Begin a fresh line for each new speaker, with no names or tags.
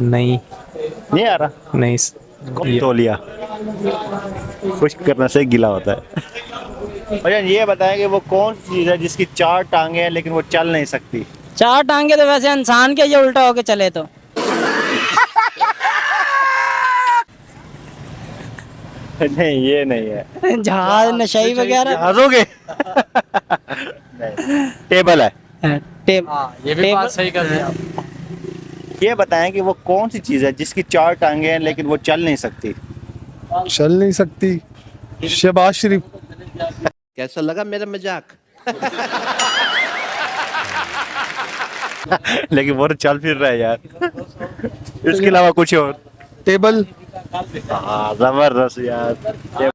नहीं
नहीं आ रहा।
नहीं
तौलिया खुश्क करने से गीला होता है। भैया ये बताएं कि वो कौन सी चीज़ है जिसकी 4 टांगे हैं लेकिन वो चल नहीं सकती?
4 टांगे तो वैसे इंसान के ये उल्टा होके चले तो
नहीं ये नहीं है।
जहाज नशाई वगैरह
जहाजों के नहीं, टेबल है।
ये भी बात सही कर रहे हैं।
ये बताएं कि वो कौन सी चीज़ है जिसकी 4 टांगे हैं लेकिन वो चल नहीं सकती?
चल नहीं सकती। शहबाज शरीफ।
कैसा लगा मेरा मजाक?
लेकिन वो तो चल फिर रहा है यार। इसके अलावा कुछ और?
टेबल।
हाँ जबरदस्त यार।